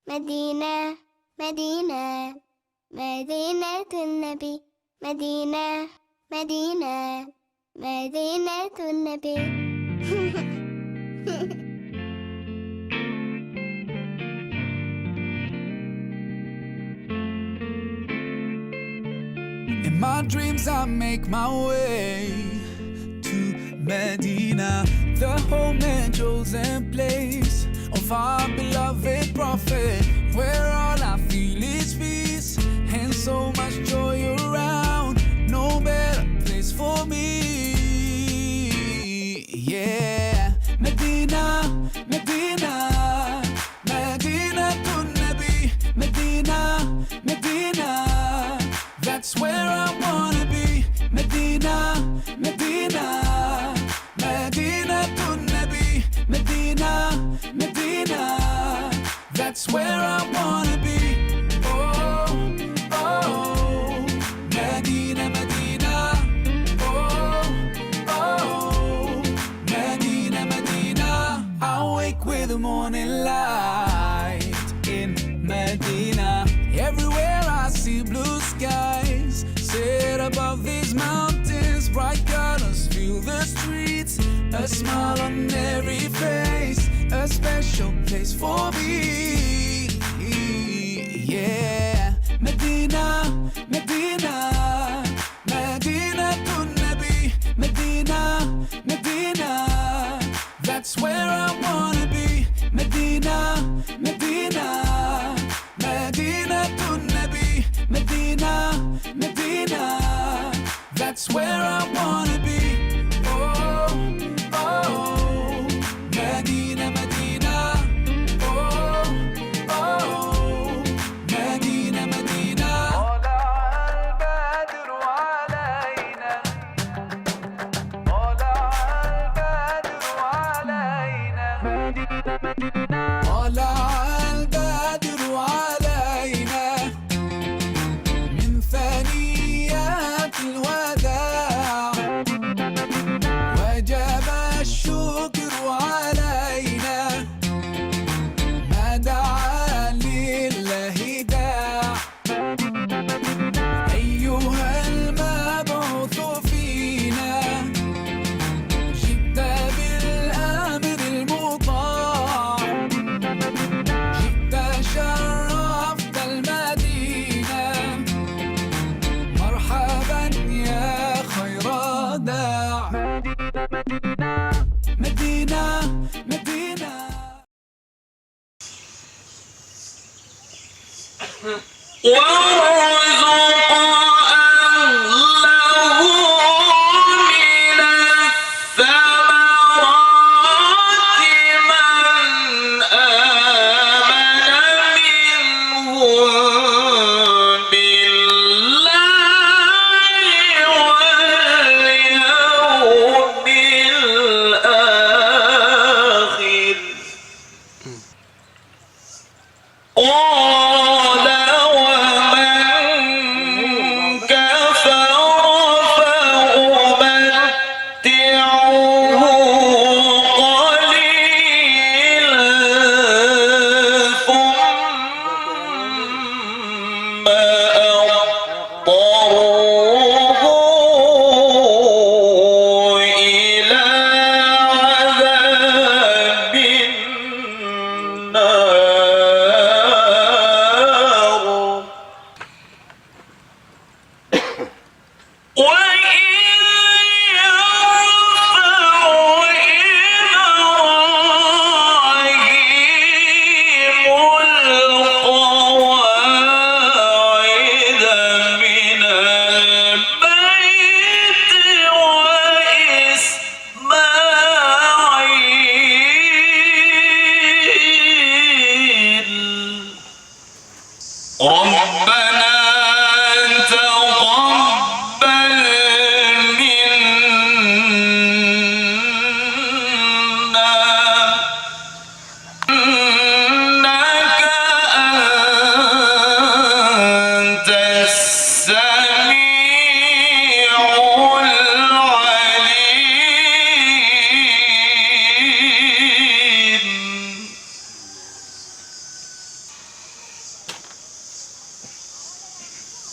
مدينة مدينة مدينة النبي مدينة مدينة مدينة النبي In my dreams I make my way to Medina, the home and chosen place of our beloved prophet, where all I feel is peace and so much joy around. No better place for me. Yeah, Medina, Medina, Medina to Nabi, Medina, Medina. That's where I wanna be. Medina, Medina, Medina to Nabi, Medina, Medina. That's where I wanna be. Oh, oh, Medina, Medina. Oh, oh, Medina, Medina. I wake with the morning light in Medina. Everywhere I see blue skies set above these mountains, bright colors fill the streets, a smile on every face, a special place for me. Yeah, Medina, Medina, Medina to Nabi, Medina, Medina. That's where I wanna be. Medina, Medina, Medina to Nabi, Medina, Medina. That's where I wanna be. Oh, oh, Medina, Medina. Oh, oh, Medina, Medina. طلع البدر علينا من ثنيات الوداع، وجب الشكر علينا ما دعا لله داع. أيها المبعوث فينا جئت بالأمر المطاع، جئت شرفت المدينة، مرحبا يا خير داع. مدينة مدينة وارزق أهله من الثمرات من آمن منهم بالله واليوم الآخر. قال ومن كفر فأمتعه قليلا ثم أضطره إلى عذاب النار.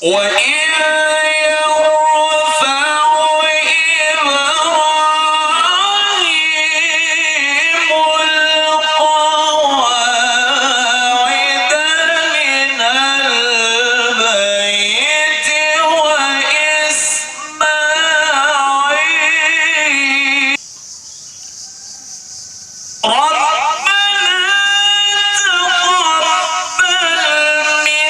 وإذ يرفع إبراهيم القواعد من البيت وإسماعيل ربنا تقبل منا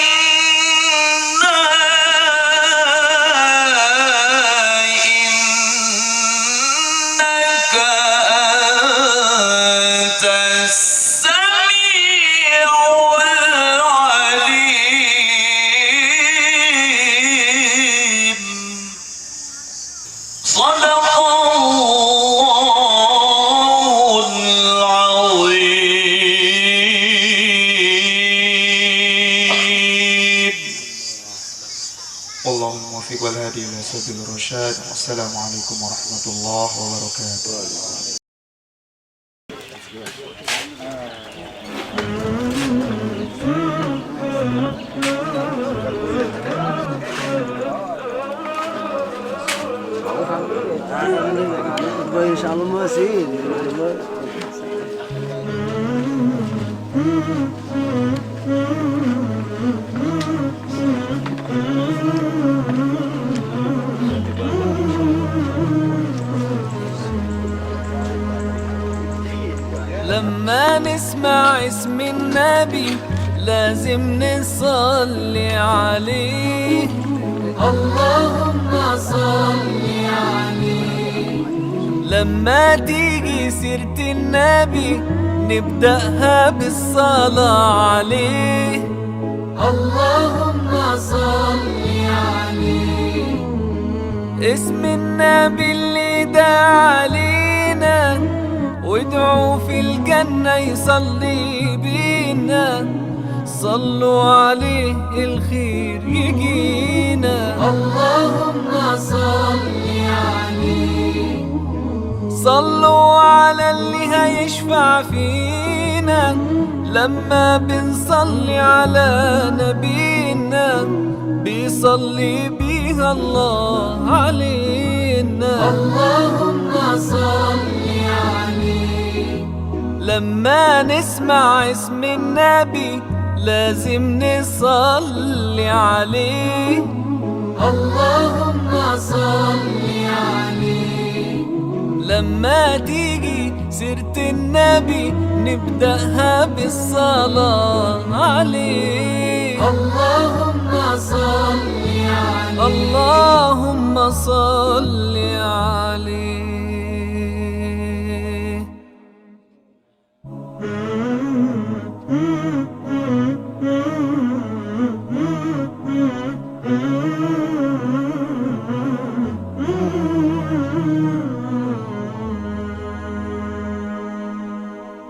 إنك أنت السميع العليم صدق الله العظيم. والله الموفق والهادي إلى سبيل الرشاد. السلام عليكم ورحمة الله وبركاته. Insyaallah masih. لما نسمع اسم النبي لازم نصلي عليه. اللهم صل عليه. لما تيجي سيرة النبي نبدأها بالصلاة عليه. اللهم صل عليه. اسم النبي اللي دعا علينا وادعوا في الجنة يصلي بينا. صلوا عليه الخير يجينا. اللهم صل عليه. صلوا على اللي هيشفع فينا لما بنصلي على نبينا بيصلي بيها الله علينا. اللهم صل عليه. لما نسمع اسم النبي لازم نصلي عليه. اللهم صل عليه. لما تيجي سيرة النبي نبدأها بالصلاة عليه. اللهم صل عليه. اللهم صل عليه.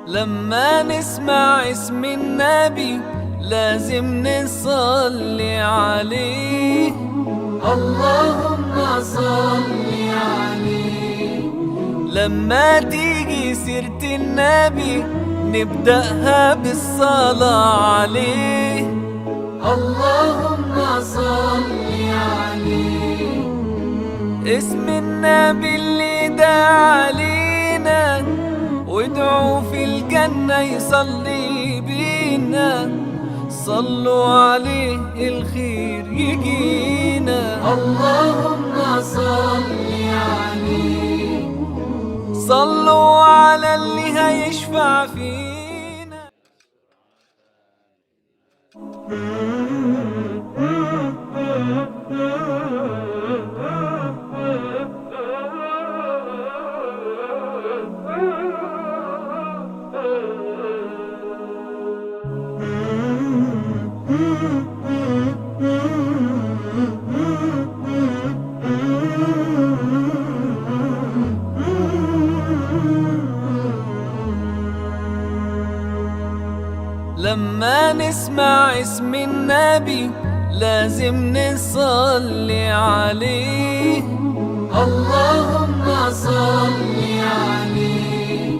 لما نسمع اسم النبي لازم نصلي عليه. اللهم صل عليه. لما تيجي سيرة النبي نبدأها بالصلاة عليه. اللهم صل عليه. اسم النبي اللي دعا علينا وادعوا في الجنة يصلي بينا. صلوا عليه الخير يجينا. اللهم صل عليه. صلوا على اللي هيشفع فينا. لما نسمع اسم النبي لازم نصلي عليه. اللهم صل عليه.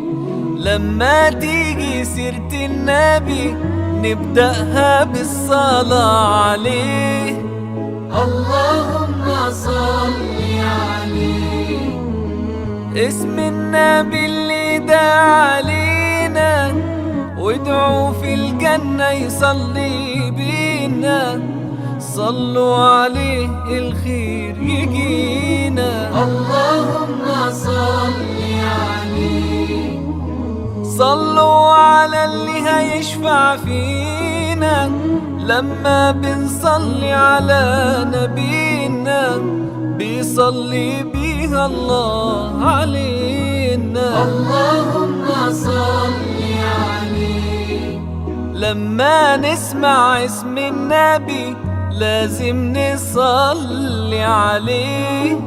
لما تيجي سيرة النبي نبدأها بالصلاة عليه. اللهم صل عليه. اسم النبي اللي دعا علينا وادعوا في الجنة يصلي بينا، صلوا عليه الخير يجينا. اللهم صل عليه. صلوا على اللي هيشفع فينا لما بنصلي على نبينا، بيصلي بيها الله علينا. اللهم صل عليه. لما نسمع اسم النبي لازم نصلي عليه.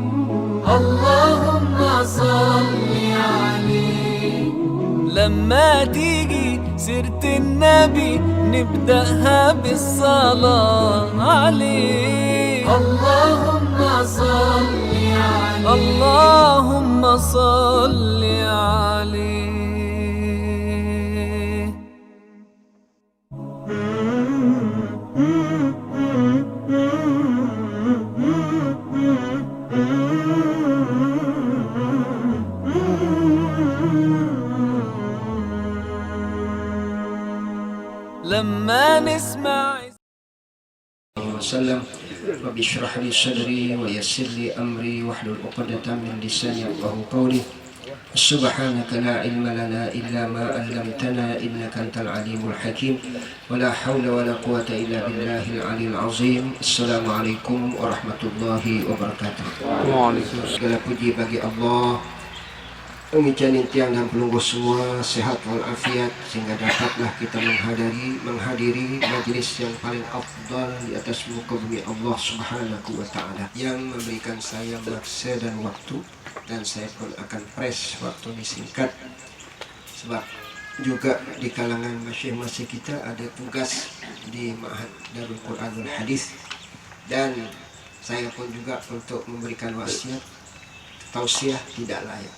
اللهم صل عليه. لما تيجي سيرة النبي نبدأها بالصلاة عليه. اللهم صل عليه. اللهم صل عليه. لما نسمع وسلم رب اشرح لي صدري ويسر لي امري واحلل عقدة من لساني يفقهوا قولي. سبحانك لا علم لنا الا ما علمتنا انك انت العليم الحكيم ولا حول ولا قوة الا بالله العلي العظيم. Assalamualaikum warahmatullahi wabarakatuh. Waalaikumsalam. Segala puji bagi Allah, mengijanin tiang dan pelunggu semua sehat walafiat sehingga dapatlah kita menghadiri majelis yang paling afdal di atas muka bumi Allah Subhanahu wa taala, yang memberikan saya masa dan waktu, dan saya pun akan press waktu ini singkat sebab juga di kalangan masing-masing kita ada tugas di Ma'had Darul Quranul Hadis, dan saya pun juga untuk memberikan wasiat tausiah tidak layak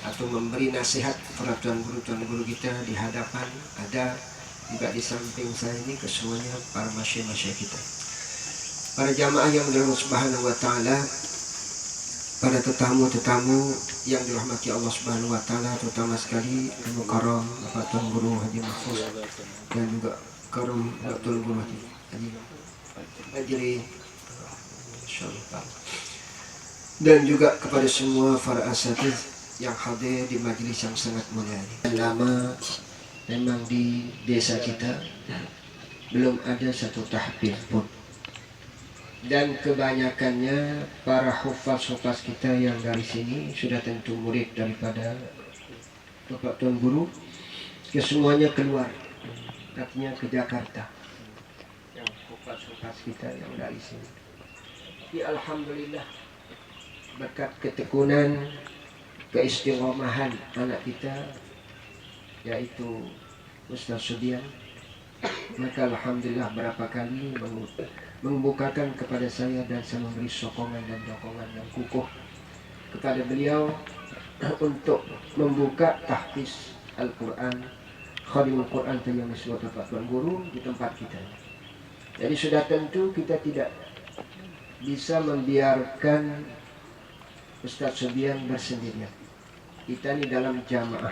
atau memberi nasihat para tuan guru kita di hadapan, ada juga di samping saya ini kesemuanya para masyayikh kita, para jamaah yang dirahmati Subhanahu wa taala, para tetamu-tetamu yang dirahmati Allah Subhanahu wa taala, terutama sekali Al-Mukarram Bapak Tuan Guru Haji Mahfuz dan juga Karam Bapak Tuan Guru Haji Ajri insyaallah, dan juga kepada semua para asatiz yang hadir di majelis yang sangat mulia ini. Lama memang di desa kita belum ada satu tahfiz pun, dan kebanyakannya para hufaz-hufaz kita yang dari sini sudah tentu murid daripada Bapak Tuan Guru, kesemuanya keluar, artinya ke Jakarta, yang hufaz-hufaz kita yang dari sini. Ya, alhamdulillah, berkat ketekunan, keistiqomahan anak kita yaitu Ustaz Sudian, maka alhamdulillah berapa kali membukakan kepada saya dan saya memberi sokongan dan dokongan yang kukuh kepada beliau untuk membuka tahfiz Al-Quran, Khadimul Quran yang disebut Bapak Tuan Guru di tempat kita. Jadi sudah tentu kita tidak bisa membiarkan Ustaz Sudian bersendirian. Kita ini dalam jamaah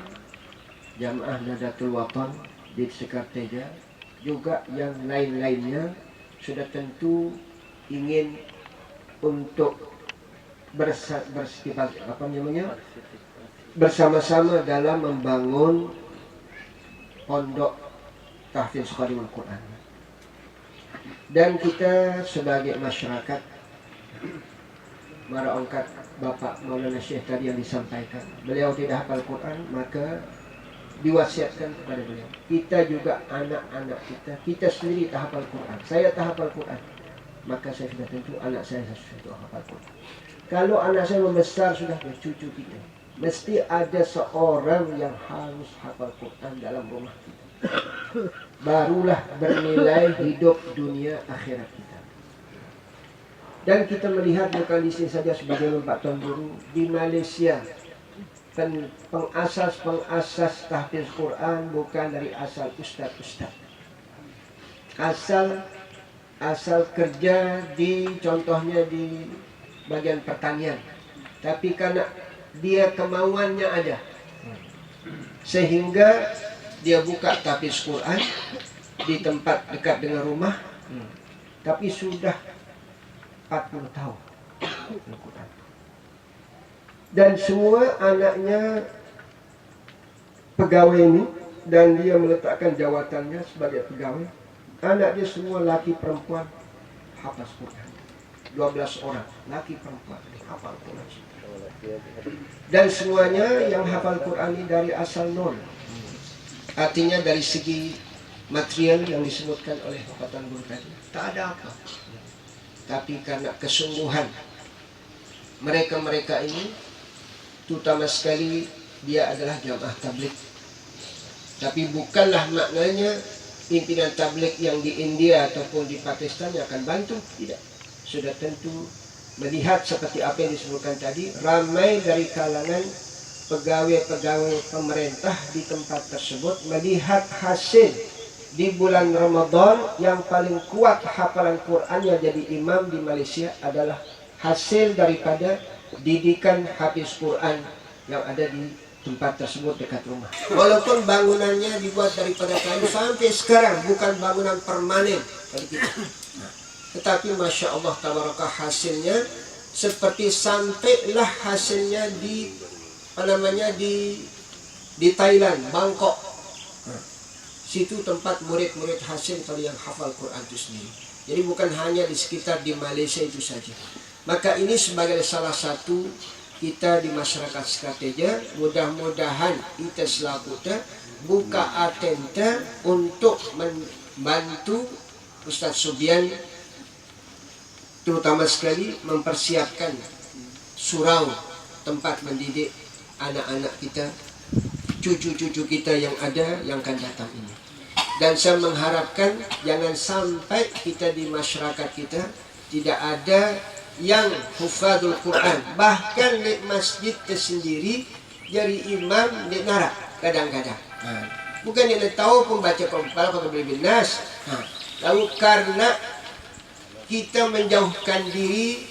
Nadatul Watan di Sekarteja, juga yang lain-lainnya sudah tentu ingin untuk bersama-sama dalam membangun pondok tahfiz Khadimul Quran. Dan kita sebagai masyarakat, mara angkat Bapak Maulana Syekh tadi yang disampaikan, beliau tidak hafal Quran, maka diwasiatkan kepada beliau. Kita juga anak-anak kita sendiri tak hafal Quran. Saya tak hafal Quran, maka saya sudah tentu anak saya sudah hafal Quran. Kalau anak saya membesar sudah cucu kita, mesti ada seorang yang harus hafal Quran dalam rumah kita. Barulah bernilai hidup dunia akhirat kita. Dan kita melihat bukan di sini saja sebagai Bapak Tuan Guru, di Malaysia pengasas tahfiz Quran bukan dari asal ustaz-ustaz, asal asal kerja di contohnya di bagian pertanian, tapi karena dia kemauannya ada, sehingga dia buka tahfiz Quran di tempat dekat dengan rumah, tapi sudah 40 tahun. Dan semua anaknya pegawai ini, dan dia meletakkan jawatannya sebagai pegawai. Anak dia semua laki perempuan hafaz Quran. 12 orang laki perempuan hafal Quran. Dan semuanya yang hafal Quran ini dari asal nol. Artinya dari segi material yang disebutkan oleh Bapak Tuan Guru tadi, tak ada apa. Tapi karena kesungguhan mereka ini, terutama sekali dia adalah jamaah tabligh. Tapi bukanlah maknanya pimpinan tabligh yang di India ataupun di Pakistan yang akan bantu, tidak. Sudah tentu melihat seperti apa yang disebutkan tadi, ramai dari kalangan pegawai-pegawai pemerintah di tempat tersebut melihat hasil di bulan Ramadan yang paling kuat hafalan Qurannya jadi imam di Malaysia adalah hasil daripada didikan hafiz Quran yang ada di tempat tersebut dekat rumah. Walaupun bangunannya dibuat daripada kayu sampai sekarang, bukan bangunan permanen bagi kita. Tetapi Masya Allah tabarakah, hasilnya seperti sampailah hasilnya di di Thailand, Bangkok. Situ tempat murid-murid hasil kalau yang hafal Quran itu sendiri. Jadi bukan hanya di sekitar di Malaysia itu saja. Maka ini sebagai salah satu kita di masyarakat Sekarteja, mudah-mudahan kita selaku buka atenta untuk membantu Ustaz Subian, terutama sekali mempersiapkan surau tempat mendidik anak-anak kita, cucu-cucu kita yang ada yang akan datang ini. Dan saya mengharapkan jangan sampai kita di masyarakat kita tidak ada yang hufadul Quran, bahkan di masjid tersendiri jadi imam di narak kadang-kadang. Bukan dia tahu pun baca Quran atau berbinas. Lalu karena kita menjauhkan diri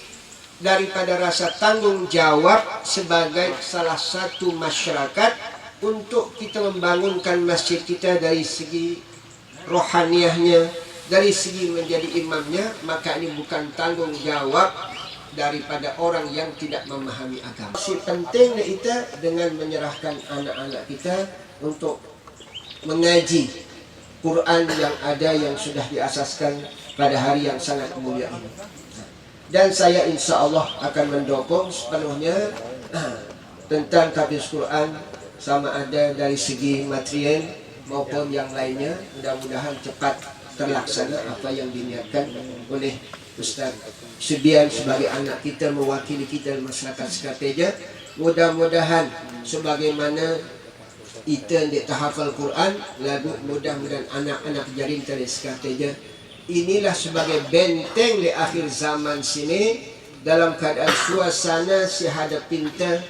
daripada rasa tanggung jawab sebagai salah satu masyarakat untuk kita membangunkan masjid kita dari segi rohaniahnya, dari segi menjadi imamnya, maka ini bukan tanggung jawab daripada orang yang tidak memahami agama. Si penting kita dengan menyerahkan anak-anak kita untuk mengaji Quran yang ada yang sudah diasaskan pada hari yang sangat mulia ini. Dan saya insya Allah akan mendukung sepenuhnya tentang tahfiz Quran, sama ada dari segi material maupun yang lainnya. Mudah-mudahan cepat terlaksana apa yang diniatkan oleh Ustaz Subian sebagai anak kita, mewakili kita di masyarakat Sekarteja. Mudah-mudahan sebagaimana kita yang tahafal Quran, lagu mudah-mudahan anak-anak jaringan dari Sekarteja inilah sebagai benteng di akhir zaman sini, dalam keadaan suasana sihadap pintar,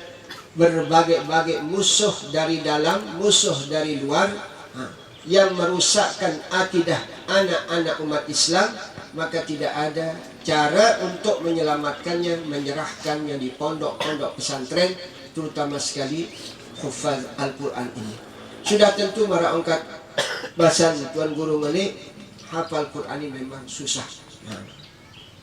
berbagai-bagai musuh dari dalam, musuh dari luar yang merusakkan akidah anak-anak umat Islam, maka tidak ada cara untuk menyelamatkannya, menyerahkannya di pondok-pondok pesantren, terutama sekali hufaz Al-Quran ini. Sudah tentu para angkat bahasan Tuan Guru Malik, hafal Quran ini memang susah.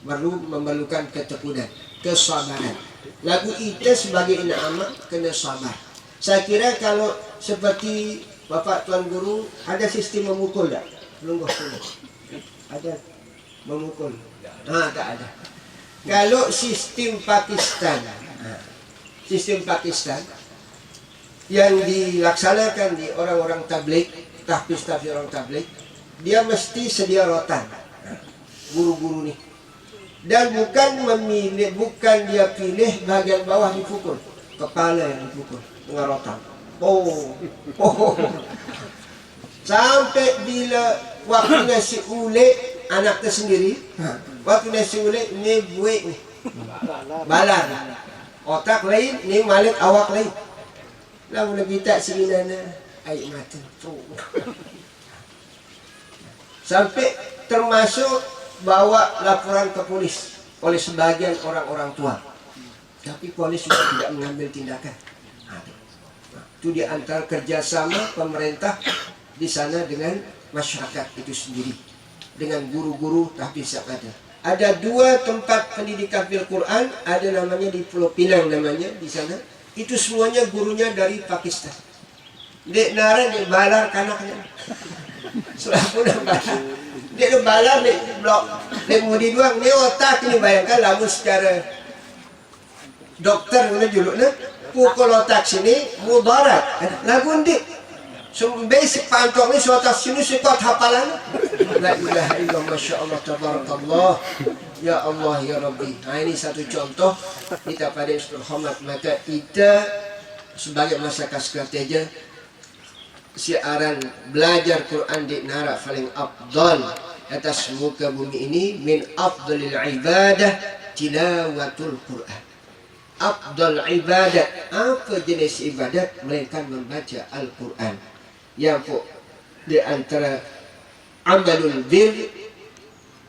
Memerlukan ketekunan, kesabaran. Lagu kita sebagai anak amak kena sabar. Saya kira kalau seperti Bapak Tuan Guru ada sistem memukul tak? Lungguh sini. Ada memukul? Tak ada. Kalau sistem Pakistan yang dilaksanakan di orang-orang tabligh, tahfiz orang tabligh, dia mesti sedia rotan guru-guru nih, dan bukan memilih, bukan dia pilih bagian bawah dipukul, kepala yang dipukul dengan rotan. Sampai bila waktu nasi ule anak tersendiri, waktu nasi ule ni buik ni balar, otak lain ni malik awak lain. Lalu lebih tak sini nana air mata. Sampai termasuk bawa laporan ke polis oleh sebagian orang-orang tua. Tapi polis juga tidak mengambil tindakan. Itu di antara kerjasama pemerintah di sana dengan masyarakat itu sendiri, dengan guru-guru tahfiz yang ada. Ada 2 tempat pendidikan fil Quran, ada namanya di Pulau Pinang namanya di sana. Itu semuanya gurunya dari Pakistan. Dek nara dek balar kanaknya. Sudah pun balar. Dek balar dek blok. Dek mudi doang. Ni otak ni bayangkan lamun secara dokter mana juluknya pukul otak sini mudarat. Lagu ndik. Basic pantong ni suatu sini sikot hafalan. La ilaha illallah, masyaallah, tabarakallah. Ya Allah ya Rabbi. Nah, ini satu contoh kita pada hormat, maka kita sebagai masyarakat sekerteja siaran belajar Quran di nara paling afdal atas muka bumi ini. Min afdalil ibadah tilawatul Quran. Afdal ibadat, apa jenis ibadat? Melainkan membaca Al-Quran. Yang di antara amalul bir,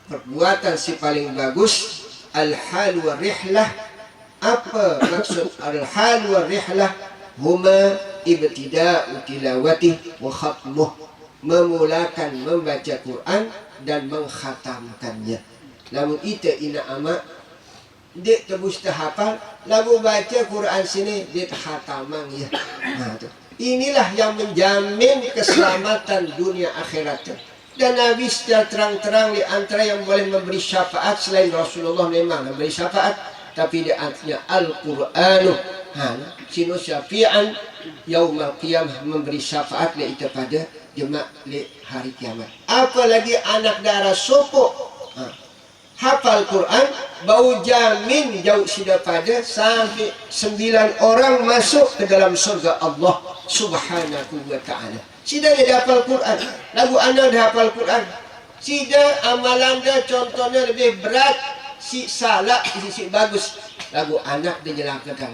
perbuatan si paling bagus, al-hal wa rihlah. Apa maksud al-hal wa rihlah? Huma ibtida'u tilawati wa khatmuh, memulakan membaca Quran dan mengkhatamkannya. Namun ita ina amat dek tebus hafal lagu baca Quran sini dia khatamang ya. Nah, tu. Inilah yang menjamin keselamatan dunia akhirat. Dan Nabi secara terang-terang di antara yang boleh memberi syafaat selain Rasulullah memang memberi syafaat, tapi di antaranya Al-Qur'anu. Sino syafi'an yaumal qiyamah, memberi syafaat le itu pada jemaah le hari kiamat. Apalagi anak darah sopok hafal Quran, bau jamin jauh sudah pada sampai 9 orang masuk ke dalam surga Allah Subhanahu wa ta'ala. Sida dia hafal Quran, lagu anak dia hafal Quran. Sida amalan dia contohnya lebih berat, si salah, si bagus. Lagu anak dia jelaskan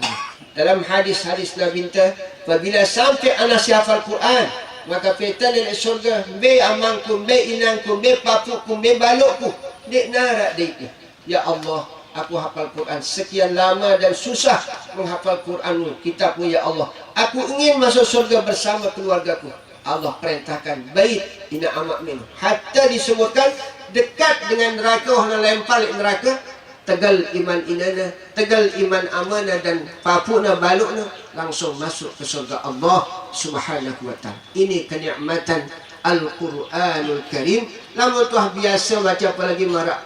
dalam hadis-hadis Nabi kita, apabila sampai anak si hafal Quran, maka petan dari surga, be amangkum, be inangkum, be papukum, be balokku. Dek narak dek. Ya Allah, aku hafal Quran sekian lama dan susah menghafal Quranmu, kitabmu ya Allah. Aku ingin masuk surga bersama keluargaku. Allah perintahkan bait ina amak min. Hatta disebutkan dekat dengan neraka, orang lempar neraka, tegal iman inana, tegal iman amana dan papuna balukna, langsung masuk ke surga Allah Subhanahu wa ta'ala. Ini kenikmatan Al-Quranul Karim. Lama tuah biasa baca, apalagi marak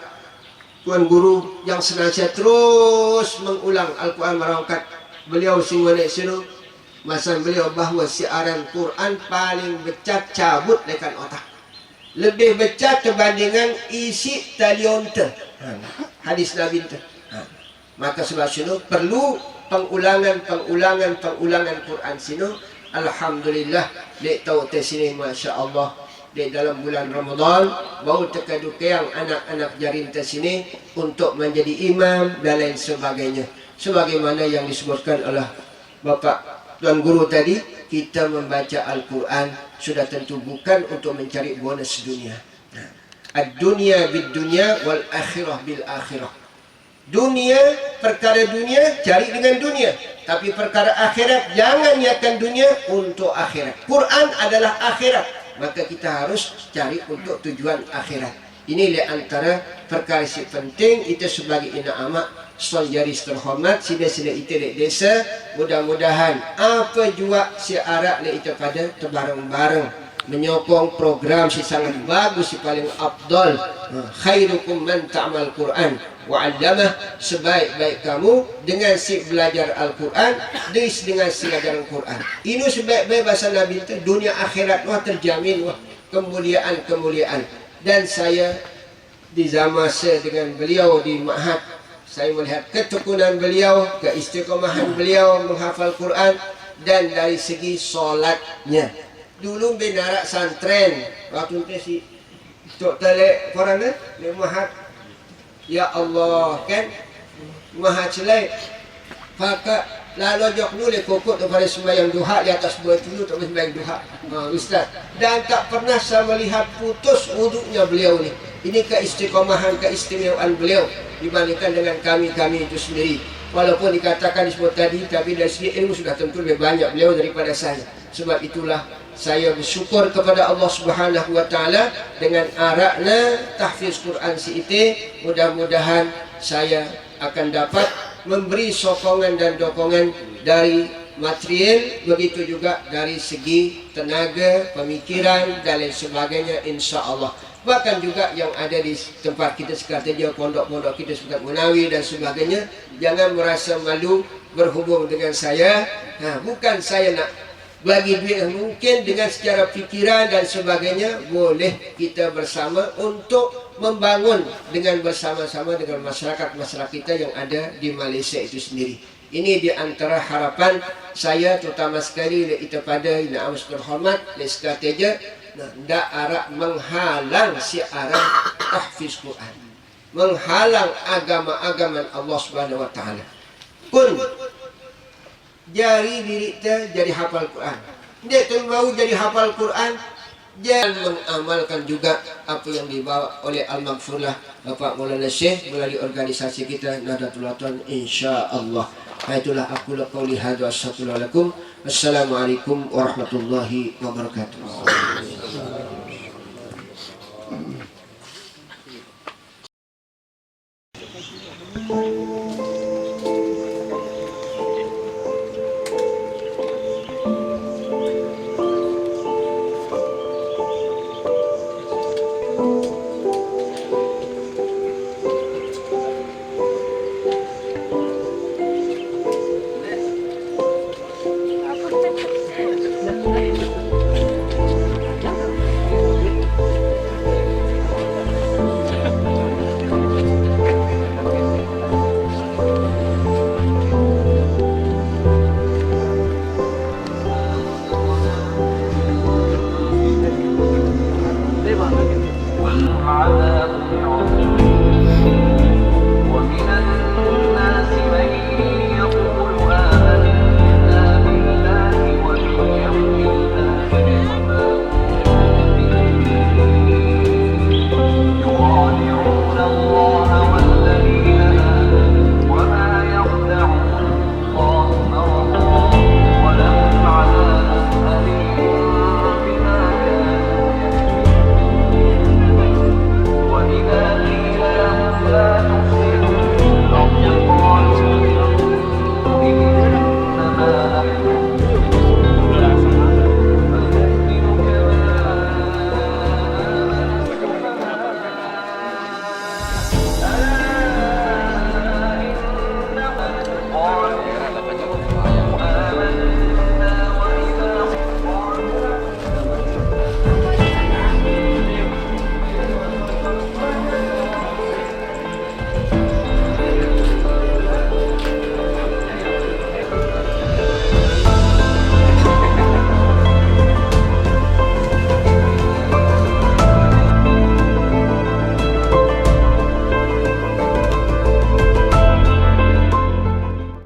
tuan guru yang senantiasa terus mengulang Al-Quran merangkat. Beliau singgung sini masa beliau bahawa siaran Quran paling becak cabut dekat otak, lebih becak kebandingan isi talionte hadis Nabi itu. Maka sebab sini perlu pengulangan Quran sini. Alhamdulillah dek tahu te sini masya Allah dek dalam bulan Ramadan bau tekadukeang anak-anak jarin te sini untuk menjadi imam dan lain sebagainya. Sebagaimana yang disebutkan oleh Bapak Tuan Guru tadi, kita membaca Al-Quran sudah tentu bukan untuk mencari bonus dunia. Ad-dunya bid-dunya wal akhirah bil akhirah. Dunia, perkara dunia cari dengan dunia, tapi perkara akhirat jangan niatkan dunia untuk akhirat. Quran adalah akhirat, maka kita harus cari untuk tujuan akhirat. Ini di antara perkara yang penting. Itu sebagai ina amak sonjaris terhormat, sida-sida itu di desa, mudah-mudahan apa jua si arak le itu pada terbareng-bareng menyokong program si sangat bagus, si paling afdal. Khairukum man ta'mal Quran wa 'allamah, sebaik-baik kamu dengan si belajar Al-Quran dengan si ajaran Quran. Ini sebaik-baik bahasa Nabi itu, dunia akhirat wah terjamin, wah kemuliaan. Dan saya di zaman saya dengan beliau di Ma'had, saya melihat ketekunan beliau, keistiqomahan beliau menghafal Quran, dan dari segi solatnya. Dulu benarak santren waktu itu si Tok Telek korang di Ma'had. Ya Allah kan Maha celai maka lalu jok nule kokok kepada sembahyang duha di atas buah tulu tak sembahyang duha. Ustaz, dan tak pernah saya melihat putus wuduknya beliau ni. Ini keistiqomahan, keistimewaan beliau dibandingkan dengan kami-kami itu sendiri. Walaupun dikatakan disebut tadi, tapi dari segi ilmu sudah tentu lebih banyak beliau daripada saya. Sebab itulah saya bersyukur kepada Allah Subhanahu wa taala dengan arakna tahfiz Quran si ite. Mudah-mudahan saya akan dapat memberi sokongan dan dokongan dari material, begitu juga dari segi tenaga, pemikiran dan lain sebagainya, insya Allah. Bahkan juga yang ada di tempat kita sekarang, pondok-pondok kita seperti Munawi dan sebagainya, jangan merasa malu berhubung dengan saya. Bukan saya nak bagi duit, mungkin dengan secara fikiran dan sebagainya boleh kita bersama untuk membangun dengan bersama-sama dengan masyarakat-masyarakat kita yang ada di Malaysia itu sendiri. Ini di antara harapan saya, terutama sekali kita pada yang amat berhormat leskateja, ndak arak menghalang siaran tahfiz Quran, menghalang agama-agama Allah Subhanahu wa taala. Pun jari diri kita jadi hafal Quran. Dia tu mau jadi hafal Quran, jangan mengamalkan juga apa yang dibawa oleh Al-Maghfurlah Bapak Maulana Syekh melalui organisasi kita Nahdlatul Ulama, insya-Allah. Itulah aku qauli hadza, assalamualaikum. Assalamualaikum warahmatullahi wabarakatuh. والعذاب